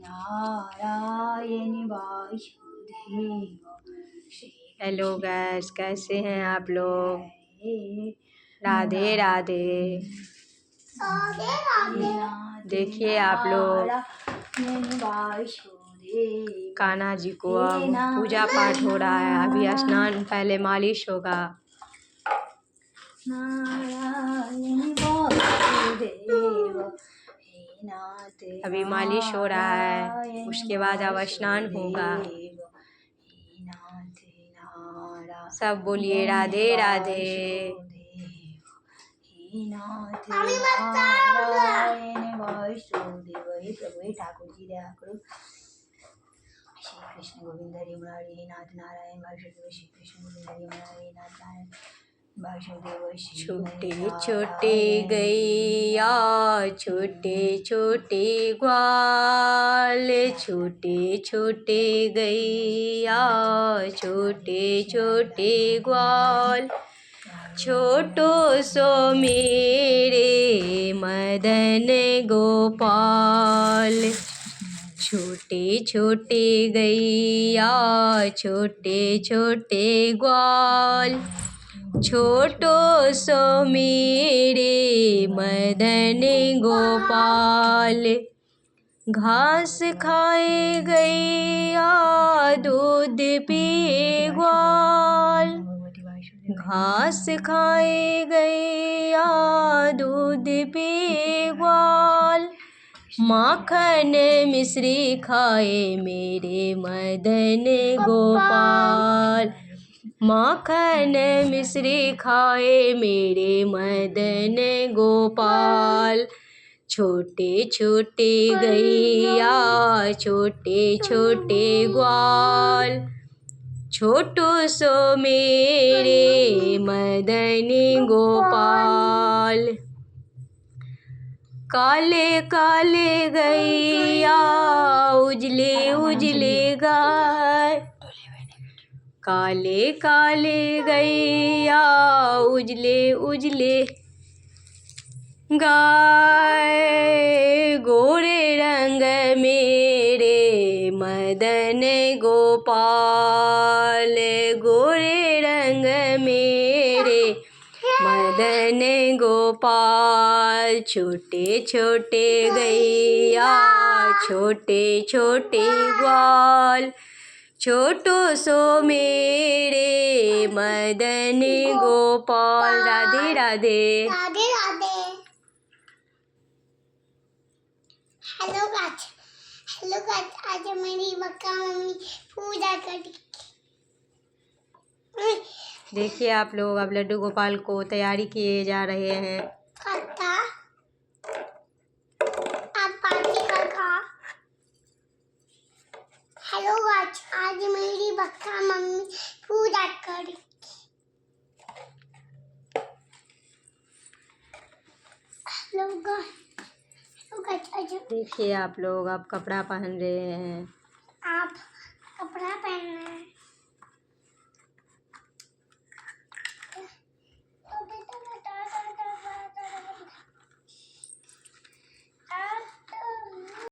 Narayan Vasudev Shri. Hello guys, कैसे हैं आप लोग? राधे राधे। देखिए आप लोग, कान्हा जी को अब पूजा पाठ हो रहा है। अभी स्नान, पहले मालिश होगा। अभी मालिश हो रहा है, उसके बाद अब स्नान होगा। सब बोलिए राधे राधे। प्रभु ठाकुर जी दया करो। श्री कृष्ण गोविंद हरि मुरारी नाथ नारायण वासुदेव। श्री कृष्ण गोविंद हरि मुरारी नाथ नारायण वासुदेव। छोटे छोटे गैया छोटे छोटे ग्वाल, छोटे छोटे गैया छोटे छोटे ग्वाल, छोटो सो मेरे मदन गोपाल। छोटे छोटे गैया छोटे छोटे ग्वाल, छोटो सो मेरे मदन गोपाल। घास खाए गैया दूध पिए ग्वाल, घास खाए गैया दूध पिए ग्वाल। माखन मिश्री खाए मेरे मदन गोपाल, माखन मिश्री खाए मेरे मदन गोपाल। छोटे छोटे गैया छोटे छोटे ग्वाल, छोटो सो मेरे मदन गोपाल। काले काले गैया उजले उजले गाय, काले काले गैया उजले उजले गाय। गोरे रंग मेरे मदन गोपाल, गोरे रंग मेरे मदन गोपाल। छोटे छोटे गैया छोटे छोटे ग्वाल, छोटो सो मेरे मदन गोपाल। राधे राधे। राधे राधे। हेलो गाइस, आज मेरी बक्का मम्मी पूजा कर। देखिए आप लोग, अब लड्डू गोपाल को तैयारी किए जा रहे हैं। खट्टा आप पार्टी का खा। हेलो गाइस, आज मेरी बक्का मम्मी पूजा कर। हेलो गाइस, देखिए आप लोग, अब कपड़ा पहन रहे हैं। आप